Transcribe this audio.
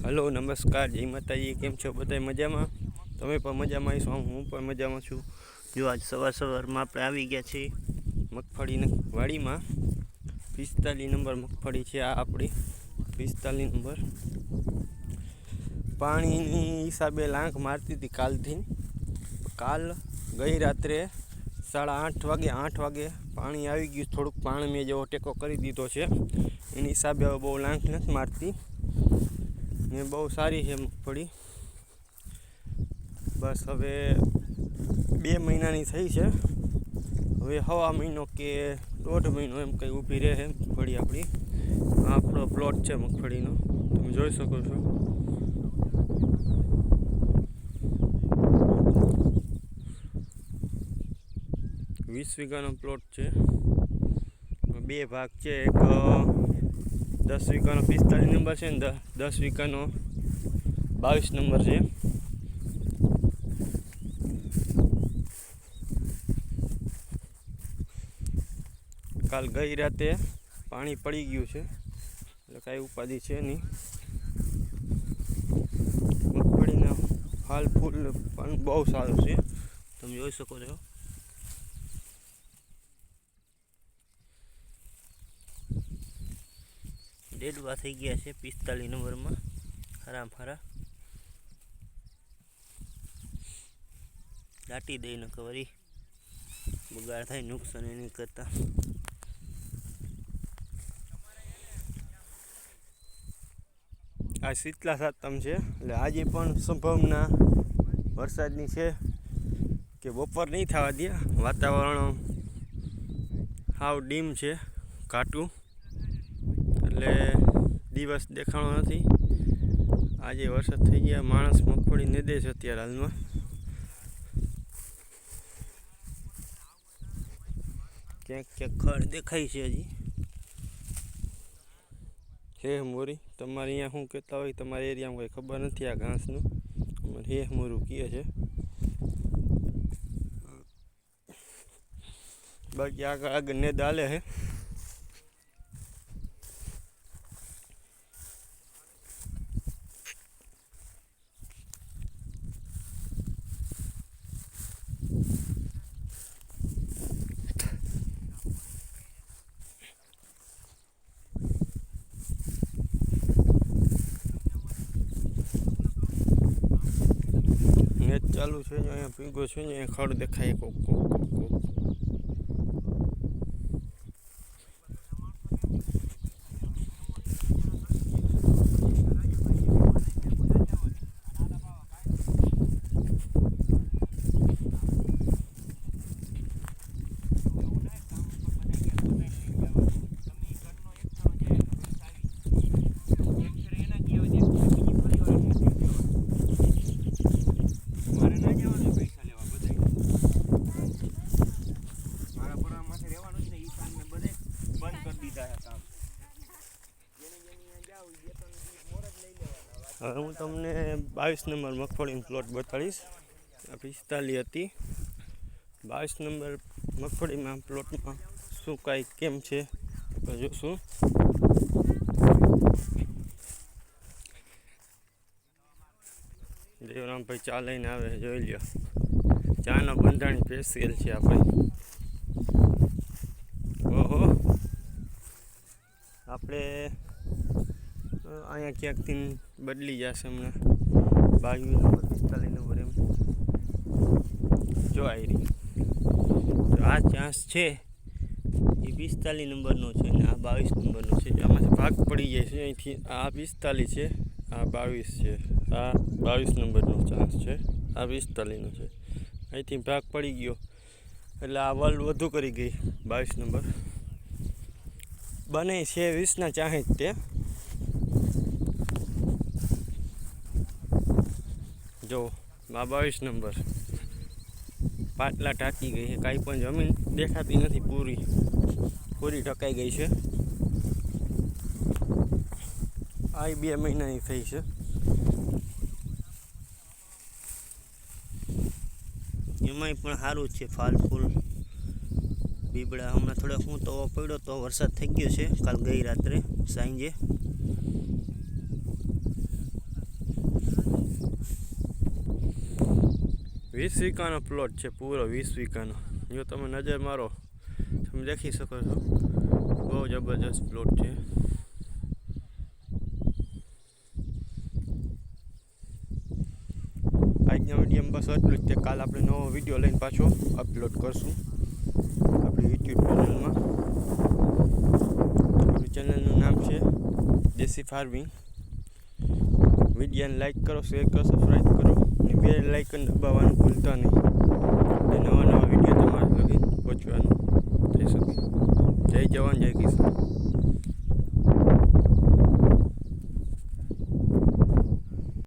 Hello, નમસ્કાર, જય માતાજી. કેમ છો બધા? મજામાં? તમે પણ મજામાં આવીશો, હું પણ મજામાં છું. જો આજ સવારમાં આપણે આવી ગયા છીએ મગફળીની વાડીમાં. 45 નંબર મગફળી છે આ આપણી. 45 નંબર. પાણીની હિસાબે લાંખ મારતી હતી કાલથી. ગઈ રાત્રે 8:30 વાગે પાણી આવી ગયું. થોડુંક પાણી મેં જેવો ટેકો કરી દીધો છે. એની હિસાબે હવે બહુ લાંખ નથી મારતી ને બહુ સારી છે મગફળી. બસ હવે 2 મહિનાની થઈ છે. હવે સવા મહિનો કે 1.5 મહિનો એમ કંઈ ઊભી રહે મગફળી આપણી. આપણો પ્લોટ છે મગફળીનો, તમે જોઈ શકો છો. વીસ વીઘાનો પ્લોટ છે. 2 ભાગ છે. એક 10 વીઘાનો 45 નંબર છે ને 10 વીઘાનો 22 નંબર છે. કાલ ગઈ રાતે પાણી પડી ગયું છે એટલે કાંઈ ઉપાધિ છે નહીં. મગફળીના હાલ ફૂલ પણ બહુ સારું છે, તમે જોઈ શકો છો. ડેડવા થઈ ગયા છે 45 નંબરમાં. હારા દાટી દઈને કવરી બગાડ થાય, નુકસાન નહીં કરતા. આ શીતલા સાતમ છે એટલે આજે પણ સંભાવના વરસાદની છે કે બપોર નહીં થવા દે. વાતાવરણ હાવ ડીમ છે, ઘાટું, એટલે દિવસ દેખાણો નથી. આજે વરસાદ થઈ ગયા. માણસ મગફળી ને દે છે અત્યારે હાલમાં. ક્યાંક ખડ દેખાય છે હજી. હે મોરી, તમારે અહીંયા શું કહેતા હોય, તમારા એરિયામાં કંઈ ખબર નથી આ ઘાસનું. અમારે હે મોરું કહે છે. બાકી આગળ ને દાલે છે. ચાલુ છે અહીંયા પીગો છે, અહીંયા ખડ દેખાય કોક. હવે હું તમને 22 નંબર મગફળીનો પ્લોટ બતાડીશ. આ 45 હતી. 22 નંબર મગફળીમાં પ્લોટમાં શું કાંઈ કેમ છે જોશું. દેવરામભાઈ ચા લઈને આવે, જોઈ લ્યો. ચાનો બંધાણી સ્પેશિયલ છે આપણે. ઓહો, આપણે અહીંયા ક્યાંકથી બદલી જશે હમણાં. 22 નંબર 45 નંબર એમ જો આવી રહી. આ ચાન્સ છે એ 45 નંબરનો છે ને આ 22 નંબરનો છે. આમાંથી ભાગ પડી જાય છે. અહીંથી આ 45 છે, આ 22 છે. આ 22 નંબરનો ચાન્સ છે, આ 45નો છે. અહીંથી ભાગ પડી ગયો એટલે આ વલ વધુ કરી ગઈ. 22 નંબર બને છે 20ના ચાહે જ તે. જો આ 22 નંબર પાટલા ટાંકી ગઈ છે. કાંઈ પણ જમીન દેખાતી નથી, પૂરી ઢકાઈ ગઈ છે. આ 2 મહિનાની થઈ છે. એમાંય પણ સારું છે, ફાલ ફૂલ બીબડા. હમણાં થોડોક હું તો પડ્યો તો વરસાદ થઈ ગયો છે કાલ ગઈ રાત્રે સાંજે. 20 વીઘાનો પ્લોટ છે, પૂરો 20 વીઘાનો. જો તમે નજર મારો તમે દેખી શકો છો, બહુ જબરજસ્ત પ્લોટ છે. આજના વિડીયોમાં બસ એટલું જ છે. કાલ આપણે નવો વિડીયો લઈને પાછો અપલોડ કરશું આપણી યુટ્યુબ ચેનલમાં. આપણી ચેનલનું નામ છે દેશી ફાર્મિંગ. વિડીયોને લાઈક કરો, શેર કરો, સબસ્ક્રાઈબ કરો અને બે લાઇકન દબાવવાનું ભૂલતા નહીં. નવા વિડીયો તમારા લગી પહોંચવાનું થઈ શકે. જય જવાન, જય કિસાન.